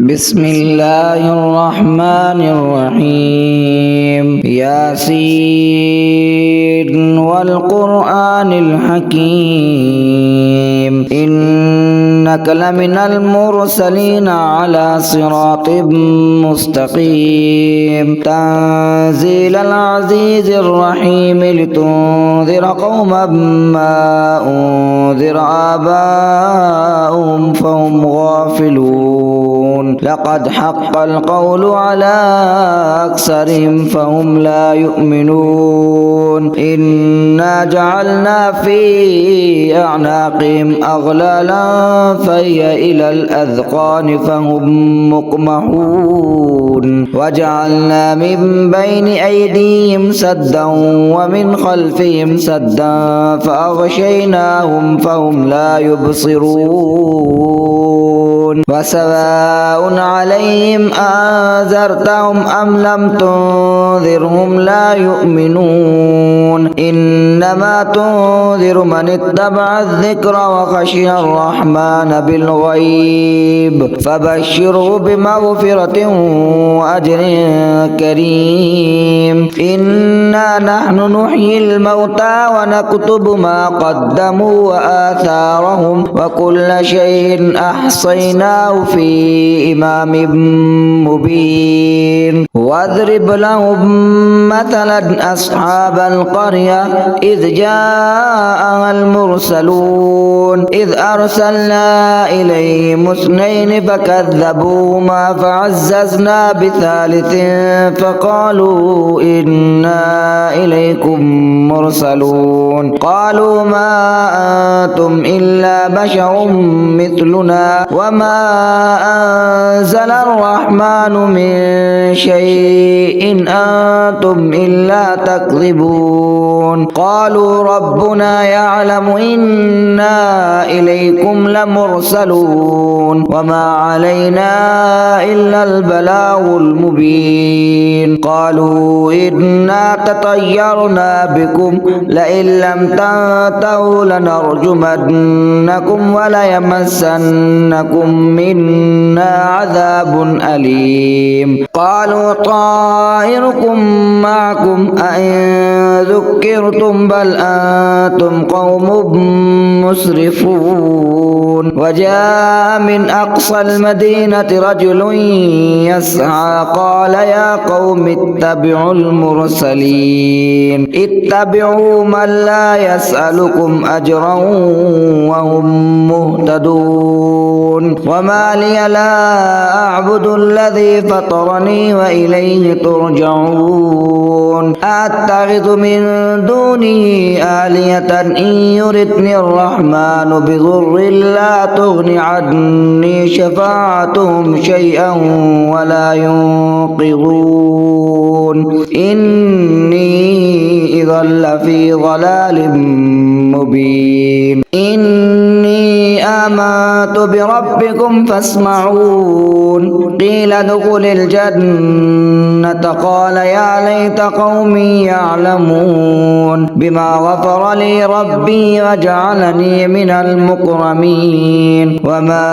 بسم الله الرحمن الرحيم ياسين والقرآن الحكيم إنك لمن المرسلين على صراط مستقيم تنزيل العزيز الرحيم لتنذر قوما ما أنذر آباؤهم فهم غافلون لقد حق القول على أكثرهم فهم لا يؤمنون إنا جعلنا في أعناقهم أغلالا فهي إلى الأذقان فهم مقمحون وجعلنا من بين أيديهم سدا ومن خلفهم سدا فأغشيناهم فهم لا يبصرون وسواء عليهم أنذرتهم أم لم تنذرهم لا يؤمنون إنما تنذر من اتبع الذكر وخشي الرحمن بالغيب فبشره بمغفرة وأجر كريم إنا نحن نحيي الموتى ونكتب ما قدموا وآثارهم وكل شيء أحصيناه في إمام مبين واضرب لهم مثلا أصحاب القرية إذ جاءها المرسلون إذ أرسلنا إليهم اثنين فكذبوهما فعززنا بثالث فقالوا إنا إليكم مرسلون قالوا ما أنتم إلا بشر مثلنا وما أنزل الرحمن من شيء أنتم إلا تكذبون قالوا ربنا يعلم إنا إليكم لمرسلون وما علينا إلا البلاغ المبين قالوا إنا تطيرنا بكم لئن لم تنتهوا لنرجمنكم وليمسنكم منا عذاب أليم قالوا طائركم معكم أئن ذكرتم بل أنتم قوم مسرفون وجاء من أقصى المدينة رجل يسعى قال يا قوم اتبعوا المرسلين اتبعوا من لا يسألكم أجرا وهم مهتدون وما لي لا أعبد الذي فطرني وإليه ترجعون أتخذ من دونه آلهة إن يردني الرحمن بضر لا تغن عني شفاعتهم شيئا ولا ينقذون إني إذا لفي ضلال مبين إني آمنت بربكم فاسمعون قيل ادخل الجنة قال يا ليت قومي يعلمون بما غفر لي ربي وجعلني من المكرمين وما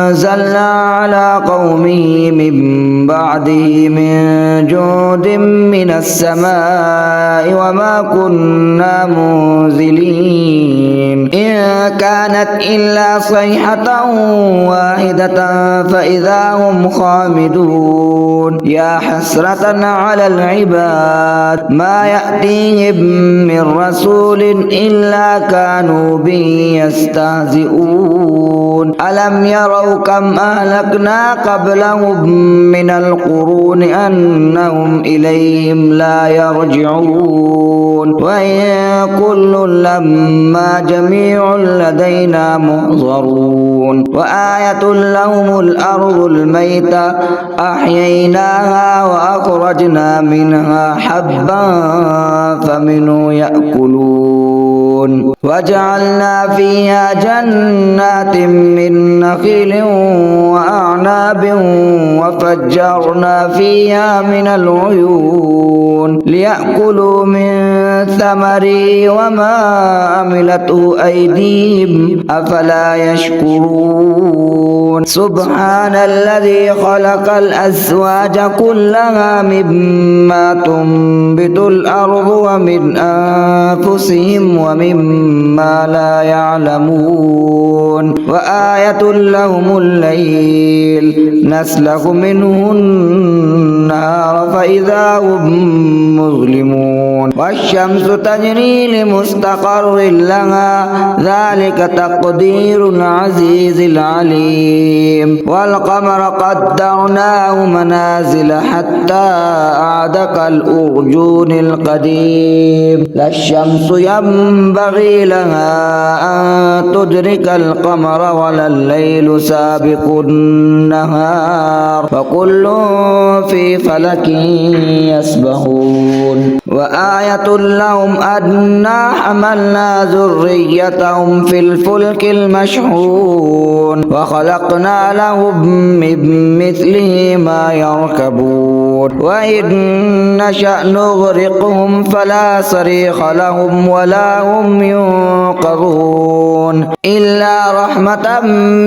أنزلنا على قومه من بعده من جود من السماء وما كنا منزلين إن كانت إلا صيحة واحدة فإذا هم خامدون يا حسرة على العباد ما يأتيهم من رسول إلا كانوا به يستهزئون ألم يروا كم أهلكنا قبلهم من القرون أنهم إليهم لا يرجعون وإن كل لما جميع لدينا محضرون وآية لهم الأرض الميتة أحييناها وأخرجنا منها حبا فمنه يأكلون وجعلنا فيها جنات من نخيل وأعناب وفجرنا فيها من العيون ليأكلوا من ثمره وما عملته أيديهم أفلا يشكرون سبحان الذي خلق الأزواج كلها مما تنبت الأرض ومن أنفسهم ومما لا يعلمون وآية لهم الليل نسلخ منه النهار فإذا هم مظلمون والشمس تجري لمستقر لها ذلك تقدير العزيز العليم والقمر قدرناه منازل حتى أعد كالأرجون القديم لا الشمس ينبغي لها أن تدرك القمر ولا الليل سابق النهار وكل في فلك يسبحون وآية لهم أنا حملنا ذريتهم في الفلك المشحون وخلقنا لهم من مثله ما يركبون وإن نشأ نغرقهم فلا صريخ لهم ولا هم ينقذون إلا رحمة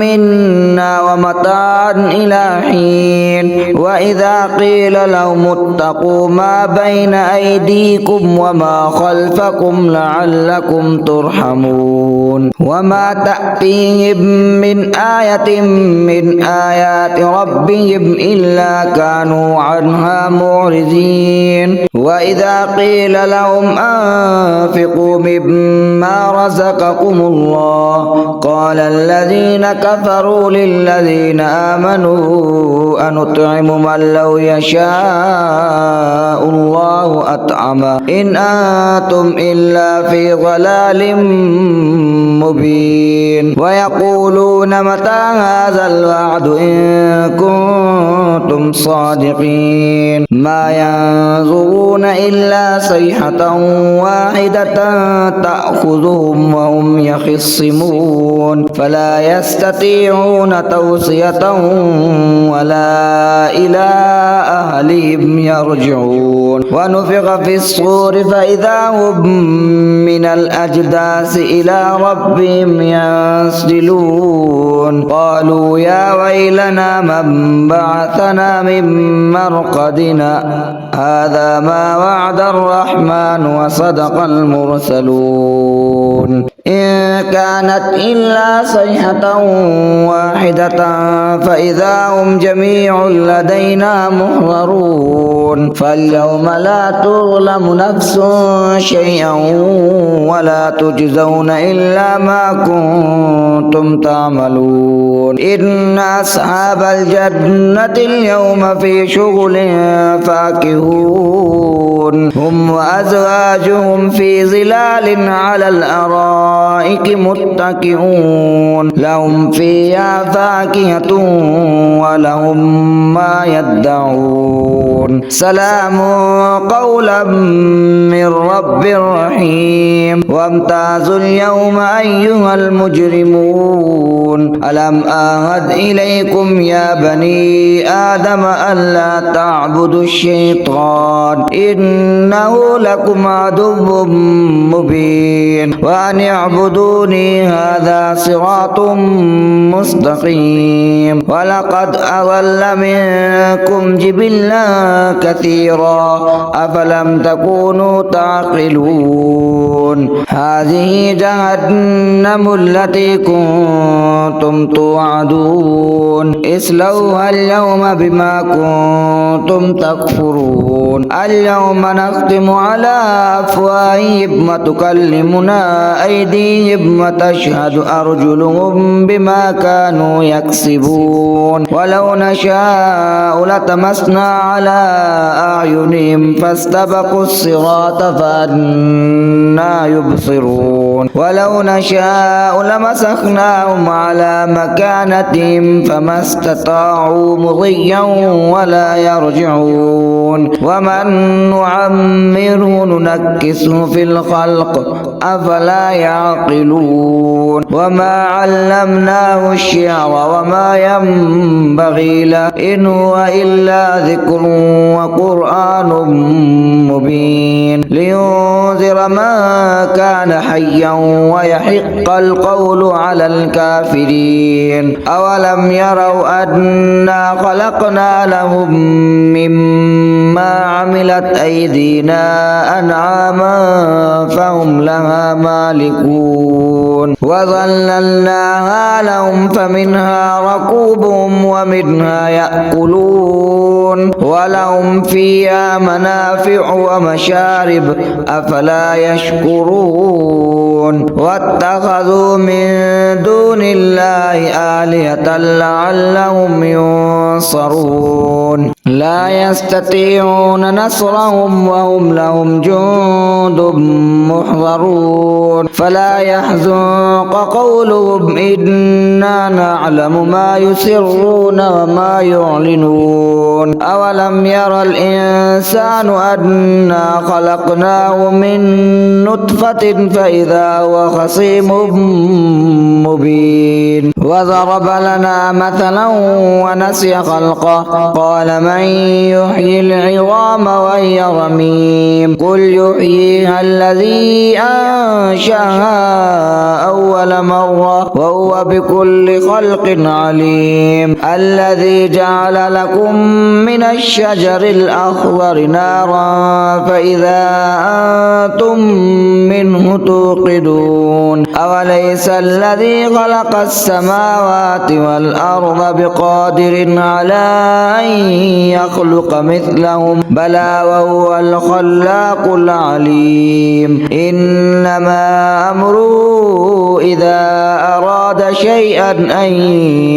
منا ومتاعا إلى حين وإذا قيل لهم اتقوا ما بين أيديكم وما خلفكم لعلكم ترحمون وما تأتيهم من آية من آيات ربهم إلا كانوا عنها معرضين وإذا قيل لهم أنفقوا مما رزقكم الله قال الذين كفروا للذين آمنوا أنطعم من لو يشاء الله أطعمه إن أنتم إلا في ضلال مبين ويقولون متى هذا الوعد إن كنتم صادقين ما ينظرون إلا صيحة واحدة تأخذهم وهم يخصمون فلا يستطيعون توصية ولا إلى أهلهم يرجعون ونفخ في الصور فإذا هم من الأجداث إلى ربهم ينسلون قالوا يا ويلنا من بعثنا من مرقدنا هذا ما وعد الرحمن وصدق المرسلون إن كانت إلا صيحة واحدة فإذا هم جميع لدينا محضرون فاليوم لا تظلم نفس شيئا ولا تجزون إلا ما كنتم تعملون إن أصحاب الجنة اليوم في شغل فاكهون هم وأزواجهم في ظلال على الأرائك متكئون لهم فيها فاكهة ولهم ما يدعون سلام قولا من رب رحيم وامتازوا اليوم أيها المجرمون ألم أعهد إليكم يا بني آدم ألا تعبدوا الشيطان إنه لكم عدو مبين وأن اعبدوني هذا صراط مستقيم ولقد أضل منكم جبلا كثيرا أفلم تكونوا تعقلون هذه جهنم التي كنتم توعدون اصلوها اليوم بما كنتم تكفرون اليوم نختم على أفواههم وتكلمنا أيديهم وتشهد أرجلهم بما كانوا يكسبون ولو نشاء لتمسنا على أعينهم فاستبقوا الصراط فأنى يبصرون ولو نشاء لمسخناهم على مكانتهم فما استطاعوا مضيا ولا يرجعون ومن نعمره ننكسه في الخلق أفلا يعقلون وما علمناه الشعر وما ينبغي له إن هو إلا ذكر وقرآن مبين لينذر من كان حيا ويحق القول على الكافرين أولم يروا أنا خلقنا لهم مما عملت أيدينا أنعاما فهم لها مالكون وظللناها لهم فمنها ركوبهم ومنها يأكلون ولهم فيها منافع ومشارب أفلا يشكرون واتخذوا من دون الله آلهة لعلهم ينصرون لا يستطيعون نصرهم وهم لهم جند محضرون فلا يحزنك قولهم إنا نعلم ما يسرون وما يعلنون أولم ير الإنسان أنا خلقناه من نطفة فإذا هو خصيم مبين وضرب لنا مثلا ونسي خلقه قال من يحيي العظام وهي رميم قل يحييها الذي أنشأها أول مرة وهو بكل خلق عليم الذي جعل لكم من الشجر الأخضر نارا فإذا أنتم منه توقدون أوليس الذي خلق السماوات والأرض بقادر على أن يخلق مثلهم بلى وهو الخلاق العليم إنما أمره إذا أراد شيئا أن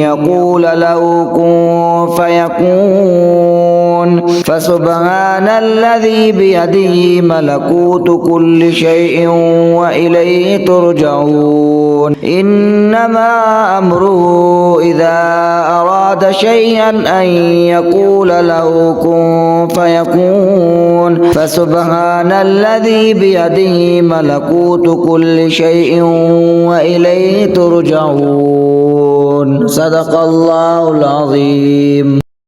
يقول له كن فيكون فسبحان الذي بيده ملكوت كل شيء وإليه ترجعون إنما أمره إذا أراد شيئا أن يقول له كن فيكون فسبحان الذي بيده ملكوت كل شيء وإليه ترجعون صدق الله العظيم.